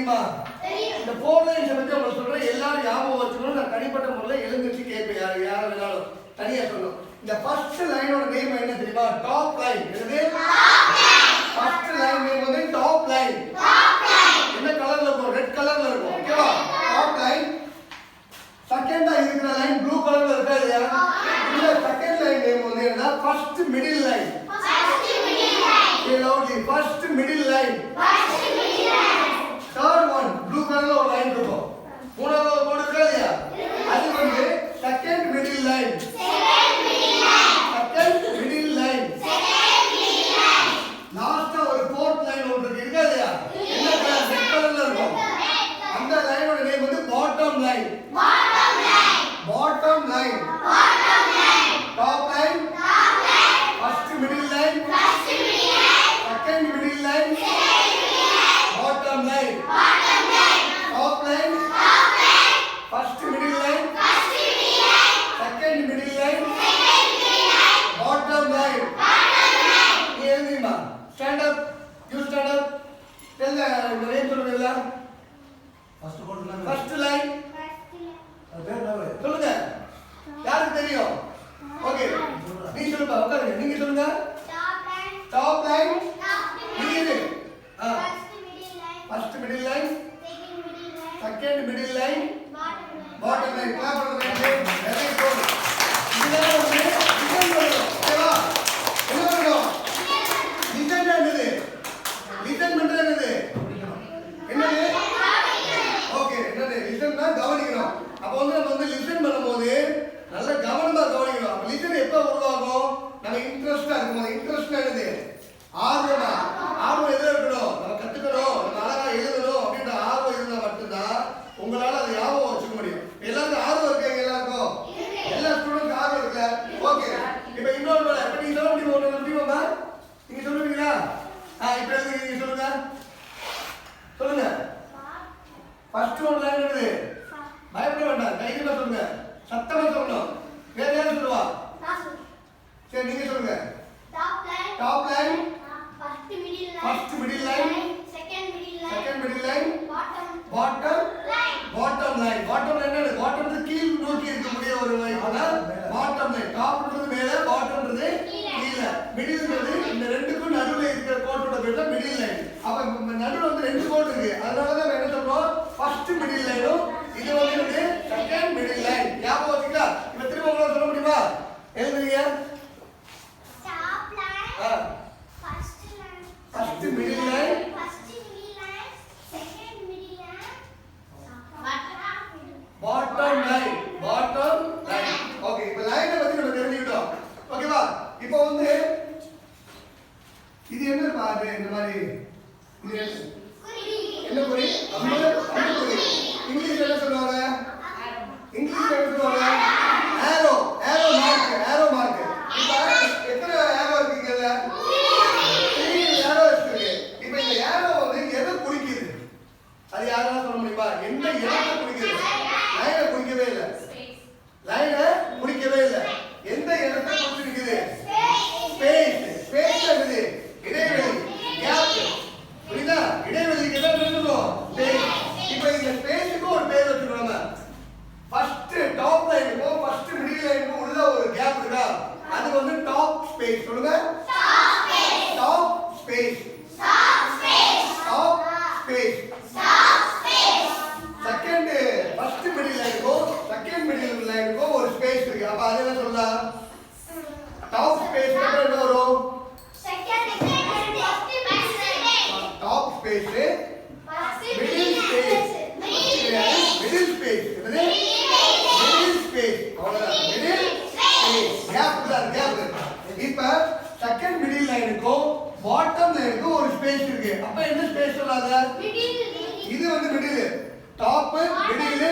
தெரியுமா? இந்த 4 லைன்ஸ் பத்தி உங்களுக்கு சொல்றேன், எல்லாரும் ஞாபகம் வச்சுக்கணும். நான் தனிப்பட்ட முறையில் எழுந்திருச்சு கேட்பேன், யார் வேணாலும் தனியா சொல்லணும். இந்த ஃபர்ஸ்ட் லைனோட நேம் என்ன தெரியுமா? Top line. என்னது? ஃபர்ஸ்ட் லைன் நேம் வந்து டாப் லைன். என்ன கலர்ல இருக்கும்? ரெட் கலர்ல இருக்கும். ஓகேவா? Top line. செகண்டா இருக்கிற லைன் ப்ளூ கலர்ல இருக்கா இல்லையா? இந்த செகண்ட் லைன் நேம் வந்து என்ன? First middle line. First middle line. Third one blue color ஒரு லைன் இருக்கும். மூணாவது ஒரு கோடு இருக்கா இல்லையா? அது வந்து second middle line. Second middle line. லாஸ்டா ஒரு fourth line ஒன்று இருக்கா இல்லையா? என்ன கலர்? ரெட் கலர்ல இருக்கும். அந்த லைனோட நேம் வந்து bottom line. Bottom line. Top line. First middle line. Second middle line, bottom line, top line, first middle line, second middle line, bottom line. எழுதிமா. Stand up. You stand up. Tell the name சொல்லுங்க. First line. சொல்லுங்க. யாருக்கு தெரியும்? Okay. நீ சொல்லுங்க. உட்காருங்க. நீங்க சொல்லுங்க. Top line. First middle line, second middle line, bottom line. Clap for the line. Very good. இதெல்லாம் வந்து listen பண்ணணும். ஓகேவா? என்ன பண்ணணும்? listen என்னது? listen பண்றது என்னது? என்னது? ஓகே, என்னது? listen தான் கவனிக்கணும். அப்போ வந்து நம்ம வந்து listen பண்ணும்போது நல்ல கவனமா கவனிக்கணும். அப்ப listen எப்ப உருவாகும்? நம்ம இன்ட்ரஸ்டா இருக்கும்போது. இன்ட்ரஸ்ட் என்னது? ஆர்வமா. ஆர்வம் எதுல இருக்கணும்? நம்ம கத்துக்கணும், நம்ம அழகா எழுதணும் அப்படின்ற ஆர்வம் இருந்தா மட்டும்தான் உங்களால அதை ஞாபகம் வச்சுக்க முடியும். எல்லாருக்கும் ஆர்வம் இருக்கு. எல்லாருக்கும் எல்லா ஸ்டூடெண்ட்ஸ் ஆர்வம் இருக்குல்ல? ஓகே. இப்போ இன்னொரு இப்ப நீங்க சொல்ல முடியுமா? ஒண்ணு முடியுமா? நீங்க சொல்லுவீங்களா? இப்ப நீங்க சொல்லுங்க. சொல்லுங்க. ஃபர்ஸ்ட் ஒன் லைன் என்னது? பயப்பட வேண்டாம். தைரியமா சொல்லுங்க. சத்தமா சொல்லணும். வேற யாரும் சொல்லுவா? சரி, நீங்க சொல்லுங்க. Top line. First middle line. Second middle line. Bottom line. Bottom line என்னது? bottom து கீழ் நோக்கி இருக்கக்கூடிய ஒரு லைன். bottom line. top ன்றது மேல, bottom ன்றது கீழ. middle ன்றது இந்த ரெண்டுக்கும் நடுவுல இருக்கிற கோட்டோட பேர் தான் middle line. அப்ப நடுவுல வந்து ரெண்டு கோட் இருக்கு. அதனால தான் நம்ம என்ன சொல்றோம்? first middle line. இது வந்து second middle line. ஞாபகம் வச்சுக்கலாம். இப்ப திரும்ப உங்களால சொல்ல முடியுமா? எழுதுங்க. First middle line, second middle line, bottom line. Okay, இப்போ லைனை பத்தி நம்ம தெரிஞ்சுக்கிட்டோம். ஓகேவா? இப்போ வந்து இது என்ன பாரு? இந்த மாதிரி இது என்ன குறி? அம்புக்குறி. இங்கிலீஷ்ல என்ன சொல்லுவாங்க? இங்கிலீஷ்ல என்ன சொல்லுவாங்க? arrow mark. இப்போ எத்தனை arrow இருக்குங்கல? அது யாரால சொல்ல முடியுமா? எந்த இடத்தை குறிக்கிறது? லைனை குறிக்கவே இல்ல. எந்த இடத்தை குறிச்சிருக்குது? ஸ்பேஸ் இருக்குது. இடைவெளி, கேப். புரியுதா? இடைவெளிக்கு என்ன சொல்றோம்? ஸ்பேஸ். இப்போ இந்த ஸ்பேஸ்க்கு ஒரு பேர் வச்சிருக்கோம். ஃபர்ஸ்ட் டாப் லைனுக்கும் ஃபர்ஸ்ட் மிடில் லைனுக்கும் உள்ள ஒரு கேப் இருக்கா? அது வந்து டாப் ஸ்பேஸ். சொல்லுங்க. Top space. Second first middle லைனுக்கும் செகண்ட் மிடில் லைனுக்கும் ஒரு ஸ்பேஸ் இருக்கு. அப்ப அது என்ன சொல்லலாம்? டாப் ஸ்பேஸ் என்ன வரும்? Top space, middle space. Middle space. அவ்வளவுதான். Middle space. கேப். இப்ப செகண்ட் மிடில் லைனுக்கும் பாட்டம் லைனுக்கும் ஒரு ஸ்பேஸ் இருக்கு. அப்ப என்ன ஸ்பேஸ் சொல்லாத? இது வந்து மிடில். டாப், மிடில்,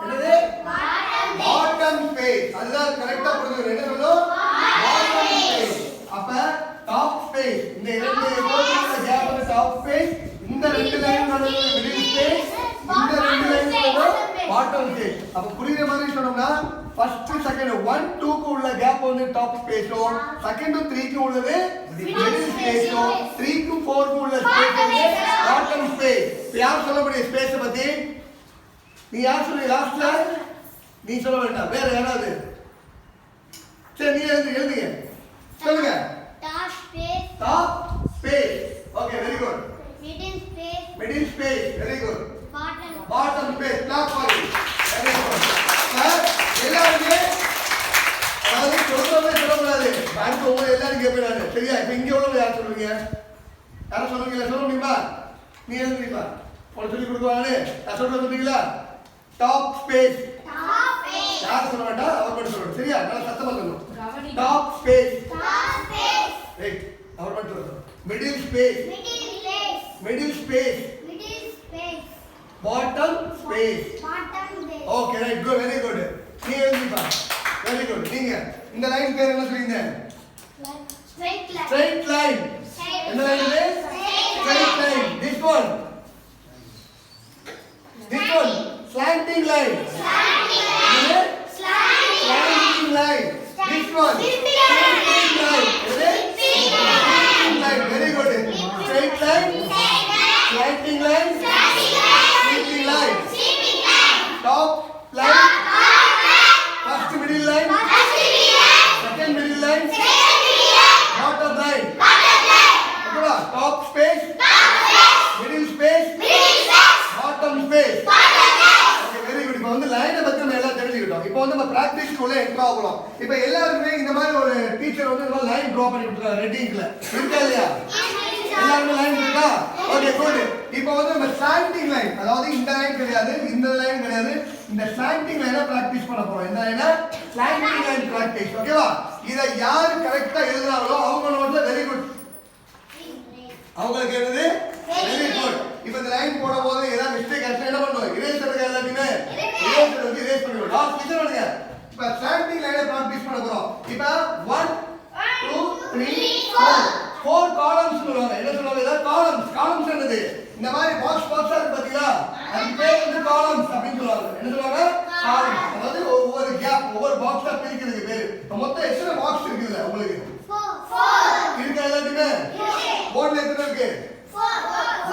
என்னது? Bottom space. அதுதான் கரெக்ட்டா புரிஞ்சுக்கணும். என்ன சொல்றோம்? Bottom space. அப்ப டாப் ஸ்பேஸ். இந்த இரண்டு கோடுகளோட கேப் வந்து டாப் ஸ்பேஸ். இந்த ரெண்டு லைன் நடுவுல மிடில் ஸ்பேஸ். இந்த ரெண்டு லைன் நடுவுல பாட்டம் ஸ்பேஸ். அப்ப புரியுற மாதிரி சொன்னோம்னா ஃபர்ஸ்ட் செகண்ட் 1 2 க்கு உள்ள கேப் வந்து டாப் ஸ்பேஸோ, செகண்ட் 3 க்கு உள்ளது மிடில் ஸ்பேஸோ, 3 க்கு 4 க்கு உள்ள ஸ்பேஸ் வந்து பாட்டம் ஸ்பேஸ். இப்போ யார் சொல்ல முடியும் ஸ்பேஸை பத்தி? நீ யார் சொல்லி லாஸ்ட்ல? நீ சொல்ல வேண்டாம், வேற யாராவது? சரி, நீ எழுதுங்க சொல்லுங்க. Top space. Top space. Okay, very good. Middle space. Middle space, very good. Bottom. Bottom space, clap for you. Very good. Sir எல்லாருமே அதாவது சொல்றதே சொல்லக்கூடாது. பேங்க் உங்க எல்லாரும் கேட்பேன். சரியா? இப்போ இங்க உள்ளவங்க யார் சொல்லுவீங்க? யாரும் சொல்லுவீங்களா? சொல்ல முடியுமா? நீ எழுதுறீங்களா? உனக்கு சொல்லி கொடுக்குவாங்களே, நான் சொல்றது சொல்றீங்களா? Top space. Top space. யார் சொல்ல வேண்டாம், அவர் மட்டும் சொல்லணும். சரியா? நல்லா சத்தமா சொல்லணும். Top space. Top space. Right, அவர் மட்டும் சொல்லணும். Middle space. Middle space. Middle space. Middle space. Bottom space. Bottom space. Okay, right, good, very good. நீ எழுதிப்பா. Very good. நீங்க இந்த லைன் பேர் என்ன சொல்றீங்க? Straight line. Straight line. என்ன லைன் இது? Straight line. This one. This one. Slanting line. Slanting line. Slanting line. This one. Slanting line. Slanting line. Very good. Straight line. Slanting line. Slanting line. Top line. First middle line. Second middle line. Bottom line. Okay, top space. Middle space. Bottom space. Okay, very good. இப்போ வந்து லைனை பத்தி நம்ம எல்லாம் தெரிஞ்சுக்கிட்டோம். இப்போ வந்து நம்ம பிராக்டிஸ் உள்ள என்ட்ரா ஆகலாம். இப்போ எல்லாருமே இந்த மாதிரி ஒரு டீச்சர் வந்து இந்த மாதிரி லைன் டிரா பண்ணி கொடுத்தாங்க ரெட் இங்க்ல. இருக்கா இல்லையா? எல்லாருமே லைன் இருக்கா? Okay, good. இப்போ வந்து நம்ம ஸ்லாண்டிங் லைன், அதாவது இந்த லைன் கிடையாது, இந்த லைன் கிடையாது, இந்த ஸ்லாண்டிங் லைனை பிராக்டிஸ் பண்ண போறோம். இந்த லைனை ஸ்லாண்டிங் லைன் பிராக்டிஸ். ஓகேவா? இதை யார் கரெக்ட்டா எழுதுறாங்களோ அவங்க நோட்ல வெரி குட். அவங்களுக்கு எழுது வெரி குட். இப்போ இந்த லைன் போடும்போது ஏதாவது மிஸ்டேக் ஆச்சுன்னா என்ன பண்ணுவோம்? இரேஸ் பண்ணுங்க. எல்லாத்தையுமே இரேஸ் வந்து இரேஸ் பண்ணிடுவோம். லாஸ்ட் கிச்சன் பண்ணுங்க. இப்போ ஸ்லாண்டிங் லைனை பிராக்டிஸ் பண்ண போறோம். இப்போ 1 2 3 4 காலம்ஸ் சொல்லுவாங்க. என்ன சொல்லுவாங்க? இத காலம்ஸ். காலம்ஸ் என்னது? இந்த மாதிரி பாக்ஸ் பாக்ஸா இருக்கு பாத்தீங்களா? அது பேர் வந்து காலம்ஸ் அப்படினு சொல்லுவாங்க. என்ன சொல்லுவாங்க? காலம்ஸ். அதாவது ஒவ்வொரு கேப், ஒவ்வொரு பாக்ஸா பிரிக்கிறதுக்கு பேரு. மொத்தம் எத்தனை பாக்ஸ் இருக்குதுல உங்களுக்கு? 4 இருக்கா எல்லாத்துக்குமே? போர்ட்ல எத்தனை இருக்கு?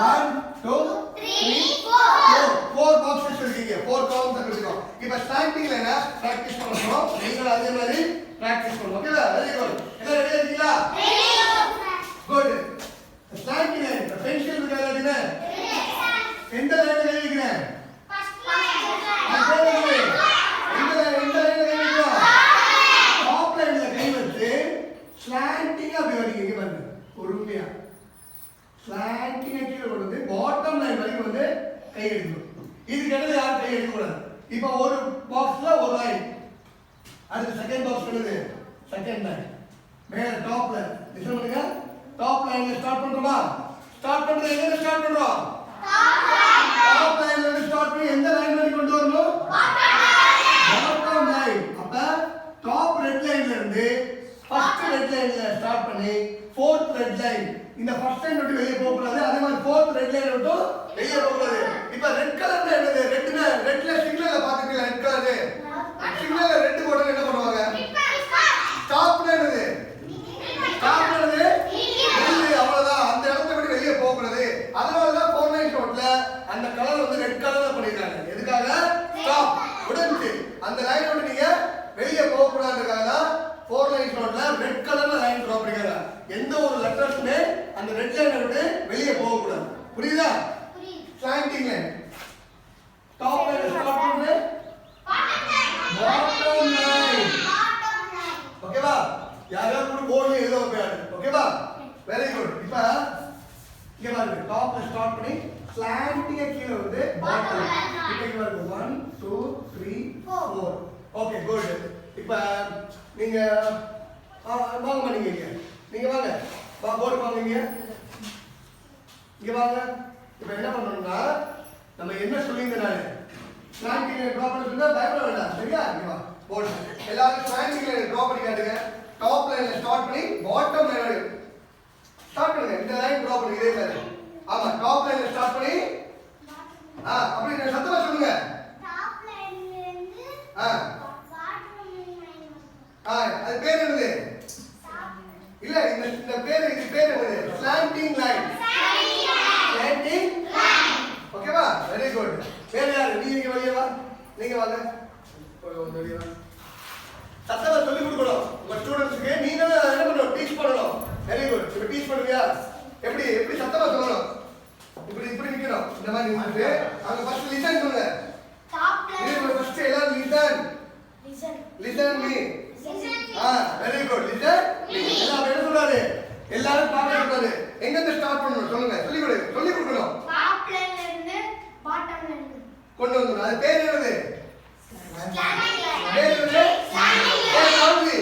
1 2 3 4 பாக்ஸஸ் இருக்கீங்க. 4 காலம்ஸ் இருக்குங்க. இப்போ ஸ்டாண்டிங் லைனை பிராக்டீஸ் பண்ண போறோம். நீங்க அதே மாதிரி பிராக்டீஸ் பண்ணுங்க. ஓகேவா? Very good. எல்லாம் ரெடியா இருக்கீங்களா? குட். ஸ்டாண்டிங் லைன் பென்சில் இருக்கா எல்லாத்துக்குமே? எந்த லைன்ல கை வைக்கிறேன்? First line. இந்த லைன்ல கை வைக்கிறோம். டாப் லைன்ல கை வச்சு ஸ்லாண்டிங்கா அப்படி வரீங்க. இங்க பாருங்க, பொறுமையா ஸ்லாண்டிங்கா கீழே கொண்டு வந்து பாட்டம் லைன் வரைக்கும் வந்து கை எடுக்கணும். இதுக்கு இடையில யாரும் கை எடுக்க கூடாது. இப்போ ஒரு பாக்ஸ்ல ஒரு லைன், அடுத்து செகண்ட் பாக்ஸ் பண்ணுது செகண்ட் லைன், மேல டாப்ல லிசன் பண்ணுங்க. டாப் லைன்ல ஸ்டார்ட் பண்றோமா? ஸ்டார்ட் பண்றது எங்க ஸ்டார்ட் பண்றோம்? டாப் லைன்ல இருந்து ஸ்டார்ட் பண்ணி எந்த லைன் வரைக்கும் கொண்டு வரணும்? Bottom line. அப்ப டாப் ரெட் லைன்ல இருந்து ஃபர்ஸ்ட் ரெட் லைன்ல ஸ்டார்ட் பண்ணி ஃபோர்த் ரெட் லைன், இந்த ஃபர்ஸ்ட் லைன் விட்டு வெளிய போக கூடாது. அதே மாதிரி ஃபோர்த் ரெட் லைன் விட்டு வெளிய போக கூடாது. இப்போ ரெட் கலர்ல என்னது? ரெட்ல சிக்னல்ல பாத்துட்டீங்களா? ரெட் கலர் சிக்னல்ல ரெட் போட்டா என்ன பண்ணுவாங்க? ஸ்டாப் என்னது? ஸ்டாப் என்னது? இல்ல, அவ்வளவுதான். அந்த இடத்தை விட்டு வெளிய போக கூடாது. அதனால தான் 4 லைன் ஷாட்ல அந்த கலர் வந்து ரெட் கலர்ல பண்ணிருக்காங்க. எதுக்காக? ஸ்டாப் உடனே அந்த லைன் விட்டு நீங்க வெளிய போக கூடாதுன்றதுக்காக தான் 4 லைன் ஷாட்ல ரெட் கலர்ல லைன் டிரா பண்ணிருக்காங்க. எந்த ஒரு லெட்டர்ஸ்மே அந்த ரெட் லைனை விட்டு வெளிய போக கூடாது. புரியுதா? Slanting line. Top line start பண்ணு. Bottom line. ஓகேவா? யாராவது கூட போர்ட்ல எழுத வைப்பாரு. ஓகேவா? Very good. இப்போ இங்க பாருங்க, டாப்ல ஸ்டார்ட் பண்ணி ஸ்லாண்டிங்கா கீழ வந்து பாட்டம். இப்போ இங்க பாருங்க 1 2 3 4. Okay, good. இப்போ நீங்க வாங்க நீங்க நீங்க வாங்க. வா, போர்டு வாங்க இங்க வாங்க. இப்போ என்ன பண்ணணும்னா நம்ம என்ன சொல்லிங்க நானு ஸ்லாண்டிங் லைன் டிரா பண்ண சொன்னா பயப்பட வேண்டாம். சரியா? இங்க வா, போர்டு எல்லாரும் ஸ்லாண்டிங் லைன் டிரா பண்ணி காட்டுங்க. டாப் லைன்ல ஸ்டார்ட் பண்ணி பாட்டம் லைன் வரைக்கும் ஸ்டார்ட் பண்ணுங்க. இந்த லைன் டிரா பண்ணி இதே மாதிரி. ஆமா, டாப் லைன்ல ஸ்டார்ட் பண்ணி அப்படி சத்தமா சொல்லுங்க. டாப் லைன்ல இருந்து பாட்டம் லைன். அது பேர் என்னது? இல்ல, இந்த பேர் இது பேர் என்னது? Slanting line. Slanting line. நீங்க வாங்க. சத்தமா சொல்லி கொடுக்கணும் உங்க ஸ்டூடண்ட்ஸ்க்கு. நீங்க என்ன பண்ணணும்? டீச் பண்ணணும். Very good. இப்ப டீச் பண்ணுவியா? எப்படி எப்படி சத்தமா சொல்லணும்? இப்படி இப்படி நிக்கணும். இந்த மாதிரி நின்னுட்டு அங்க ஃபர்ஸ்ட் லிசன் பண்ணுங்க. இது ஃபர்ஸ்ட் எல்லாரும் listen me. Very good. Listen எல்லாம் என்ன சொல்றாரு? எல்லாரும் பாக்க சொல்றாரு. எங்க இருந்து ஸ்டார்ட் பண்ணணும் சொல்லுங்க. சொல்லி கொடுக்கணும். டாப்ல இருந்து பாட்டம்ல இருந்து கொண்டு வந்துடணும். அது பேர் என்னது? Slanting line. பேர் என்னது? பேர் லவ்லி.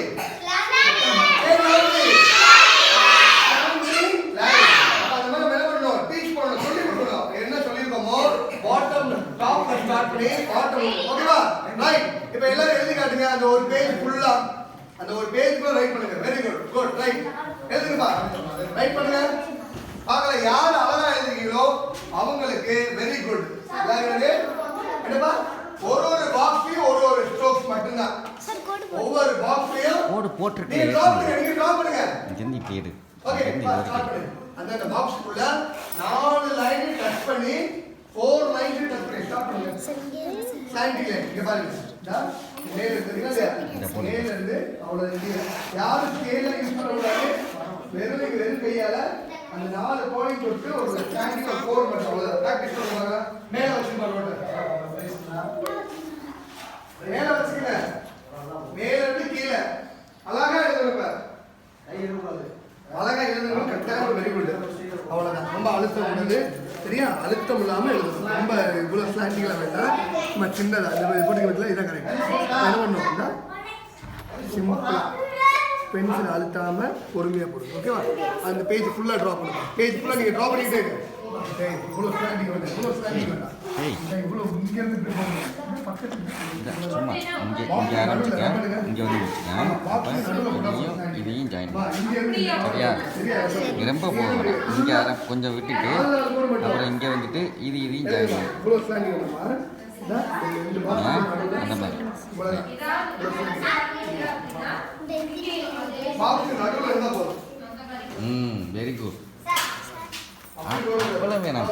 பேர் லவ்லி. அந்த மாதிரி என்ன பண்ணணும்? டீச் பண்ணணும். சொல்லி கொடுக்கணும். என்ன சொல்லியிருக்கோமோ பாட்டம் டாப்ல ஸ்டார்ட் பண்ணி பாட்டம். ஓகேவா? ரைட். இப்போ எல்லாரும் எழுதி காட்டுங்க. அந்த ஒரு பேஜ் ஃபுல்லா அந்த ஒரு பேஜ் ஃபுல்லா ரைட் பண்ணுங்க. Very good. குட். ரைட். எழுதுங்கப்பா. ரைட் பண்ணுங்க. பார்க்கலாம் யார் அழகா எழுதுறீங்களோ அவங்களுக்கு வெரி குட். என்னப்பா? ஒரு பாக்ஸ்லயும் ஒரு ஸ்ட்ரோக்ஸ் மட்டும்தான். ஒவ்வொரு பாக்ஸ்லயும் கோடு போட்டுட்டு நீங்க டிரா பண்ணுங்க. ஜெந்தி பேரு ஓகே ஸ்டார்ட் பண்ணுங்க. அந்த பாக்ஸ்க்குள்ள 4 லைன் டச் பண்ணி 4 லைன்ஸ் டச் பண்ணி ஸ்டார்ட் பண்ணுங்க. ஸ்லாண்டிங் லைன் இங்க பாருங்க. மேல இருந்து மேல இருந்து அவ்வளவு இருக்கு. யாரு ஸ்கேல யூஸ் பண்ண கூடாது. வெறும் கையால அந்த 4 கோடிங் போட்டு ஒரு ஸ்லாண்டிங் ஒரு 4 மட்டும் அவ்வளவு பிராக்டீஸ் பண்ணுவாங்க. மேல வச்சு பாருங்க. மேல வச்சுக்கங்க. மேல இருந்து கீழே அழகா எழுதுங்க. அழகா எழுதுங்க. கரெக்டான வெரி குட். அவ்வளவுதான். ரொம்ப அழுத்தம் உள்ளது. சரியா? அழுத்தம் இல்லாம எழுதணும். ரொம்ப இவ்வளவு ஸ்லாண்டிங்ல வேண்டாம். நம்ம சின்னதா இந்த போட்டுக்க வீட்டுல இதான் கரெக்ட். என்ன பண்ணணும்னா சிம்பிளா பென்சில் அழுத்தாம பொறுமையா போடுங்க. ஓகேவா? அந்த பேஜ் ஃபுல்லா டிரா பண்ணுங்க. பேஜ் ஃபுல்லா நீங்க டிரா பண்ணிட்டே இருங்க. இவ்வளவு ஸ்லாண்டிங் வேண்டாம். இவ்வளவு இங்க இருந்து இப்படி போடுங்க. சும்மா இங்கே ஆரம்பிச்சுக்க இங்கே வந்து வச்சுக்கேன். அப்போ இதையும் ஜாயின் சரியா? ரொம்ப போகணும். இங்கே கொஞ்சம் விட்டுட்டு அப்புறம் இங்கே வந்துட்டு இதையும் ஜாயின் அந்த மாதிரி. Very good. அவ்வளோ வேணாம்.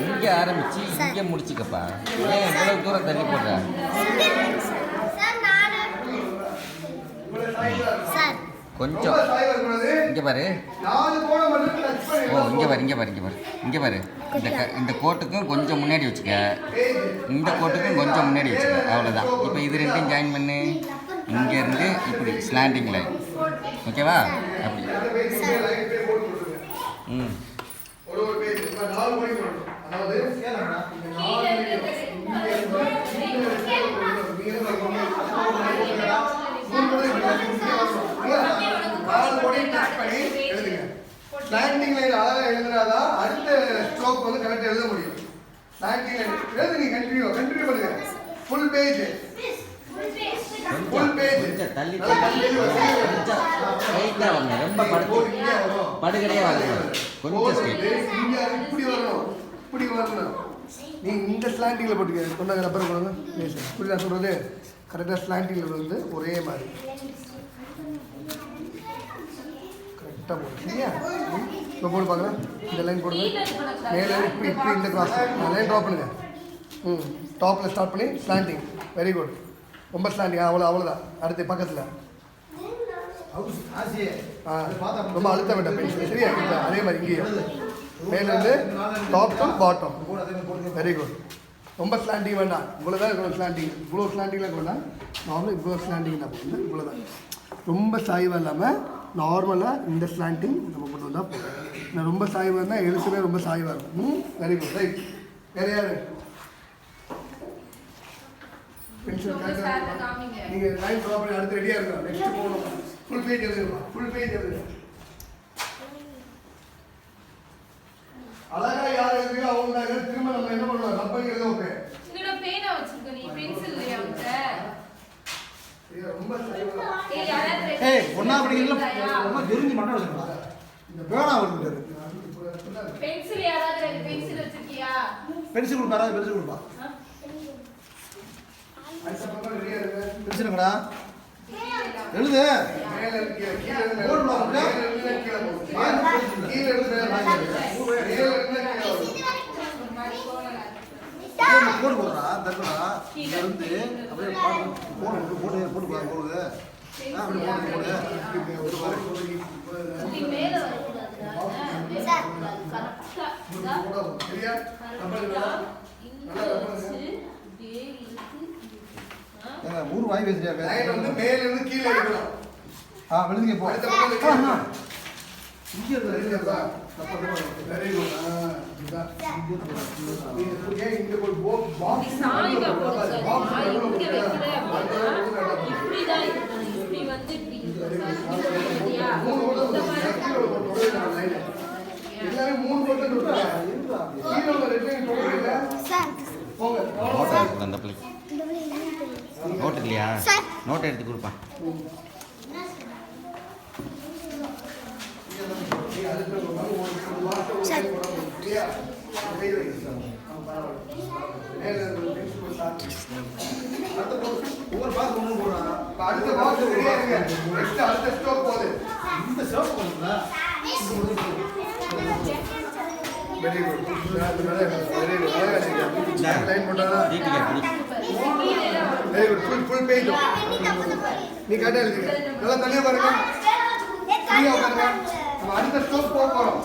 இங்கே ஆரம்பிச்சு இங்கே முடிச்சுக்கப்பா. ஏன் இவ்வளவு தூரம் தள்ளி போடுற? கொஞ்சம் இங்கே பாரு. ஓ இங்கே பாரு. இந்த கோட்டுக்கும் கொஞ்சம் முன்னாடி வச்சுக்க. இந்த கோட்டுக்கும் கொஞ்சம் முன்னாடி வச்சுக்க. அவ்வளோதான். இப்போ இது ரெண்டையும் ஜாயின் பண்ணு. இங்கேருந்து இப்படி ஸ்லாண்டிங் லைன். ஓகேவா? அப்படி ஒரு பேஜ் இப்ப 4 கோடி போடணும். அதாவது ஏன்னா இந்த 4 கோடி டச் பண்ணி எழுதுங்க. ஸ்லாண்டிங் லைன் அழகா எழுதுனாதான் அடுத்த ஸ்ட்ரோக் வந்து கரெக்டா எழுத முடியும். ஸ்லாண்டிங் லைன் எழுதுங்க. கண்டினியூ பண்ணுங்க. ஃபுல் பேஜ் கொஞ்சம் தள்ளி கொஞ்சம் ஸ்ட்ரைட்டாக வாங்க. ரொம்ப படுகடையாக வாங்க. கொஞ்சம் ஸ்ட்ரைட். இப்படி வரணும். நீங்க இந்த ஸ்லாண்டிங்ல போட்டுக்க. சொன்னாங்க ரப்பர் போடுங்க. இப்படி நான் சொல்றது கரெக்டாக ஸ்லாண்டிங்ல வந்து ஒரே மாதிரி கரெக்டாக போடு. சரியா? இப்போ போட்டு பார்க்கலாம். இந்த லைன் போடுங்க. மேலே இப்படி இந்த கிராஸ் லைன் ட்ரா பண்ணுங்க. டாப்பில் ஸ்டார்ட் பண்ணி ஸ்லாண்டிங். Very good. ரொம்ப ஸ்லாண்டிங். அவ்வளோதான். அடுத்து பக்கத்தில் ரொம்ப அழுத்த வேண்டாம் பென்சில். சரியா? அதே மாதிரி இங்கேயும் மேலேருந்து top to bottom. Very good. ரொம்ப ஸ்லாண்டிங் வேண்டாம். இவ்வளோதான் இருக்கணும் ஸ்லாண்டிங். இவ்வளோ ஸ்லாண்டிங்லாம் வேண்டாம். நார்மலாக இவ்வளோ ஸ்லாண்டிங் தான் போடணும். இவ்வளோதான். ரொம்ப சாய்வாக இல்லாமல் நார்மலாக இந்த ஸ்லாண்டிங் நம்ம கொண்டு வந்தால் போதும். ரொம்ப சாய்வாக இருந்தால் எழுத்துமே ரொம்ப சாய்வாக இருக்கும். Very good. ரைட். வேறு யார்? நீங்க லைன் ட்ரா பண்ணி அடுத்து ரெடியா இருக்கணும். நெக்ஸ்ட் போகணும். ஃபுல் பேஜ் எழுதுங்க. ஃபுல் பேஜ் எழுதுங்க. அழகா யார் எழுதுறீங்க அவங்க திரும்ப நம்ம என்ன பண்ணலாம்? ரப் பண்ணி எழுத வைப்பேன். இங்கட பேனா வச்சிருக்க நீ பென்சில் இல்லையா உன்கிட்ட? ரொம்ப சரியா. ஒண்ணா படிக்கிறீங்களா? ரொம்ப தெரிஞ்சு மண்ண வச்சிருக்கா. இந்த பேனா வருது. பென்சில் யாராவது ரெண்டு பென்சில் வச்சிருக்கியா? பென்சில் கொடுப்பா. பென்சில் கொடுப்பா. பென்சிலுங்கடா. எழுது. மேல இருக்கு. கீழ இருந்து போடு பாருங்க. கீழ போடு. கீழ இருந்து மேல வாங்க. மேல இருந்து கீழ வரும். போடு போடுறா. தட்டுடா இங்க இருந்து அப்படியே போட்டு போகுது அப்படி போடு இப்படி மேல வரக்கூடாதுடா. மேல வரக்கூடாது. கரெக்டா இதா. சரியா? கரெக்டா இங்க வச்சு இப்படியே இழுத்து ஏங்க ஊர் வாய் பேசுறியா லைன் வந்து மேல இருந்து கீழ எடுக்கணும். விழுந்துங்க போ அடுத்த பக்கம் வைக்கணும். இங்க சரியாப்பா? Very good. இதுதான். ஏன் இங்க ஒரு பாக்ஸ் இப்படி சாய்வா போடுங்க. நான் இங்க வைக்கிறேன் அப்படின்னா இப்படிதான் இருக்கணும். இப்படி வந்து இப்படி சரியா? இந்த மாதிரி எல்லாமே 3 பக்கம் விட்டுருங்க. கீழ ஒரு ரெட் லைன் போடுறீங்க. சார் போங்க. நோட் எடுத்து அந்த பிள்ளை இந்த வழி என்ன தெரியும் நோட் இல்லையா சார். நோட் எடுத்து கொடுப்பா சார் இல்லையா? கை வைங்க சார். மேல ஒரு பென்சில் சாத்தி. ஒவ்வொரு பாஸ் ஒன்று போடுறான் இப்ப அடுத்த பாக்ஸ் ரெடியா இருங்க. நெக்ஸ்ட் அடுத்த ஸ்டோப் போகுது. இந்த சேவ் பண்ணுங்களா very good. Very good. Line போட்டானா? வீட்டுக்கு எப்படி வெரி குட். Full page. நீ கரெக்டா எழுதுங்க. நல்லா தனியா பாருங்க. ஃப்ரீயா உட்காருங்க. நம்ம அடுத்த ஸ்டோப் போக போறோம்.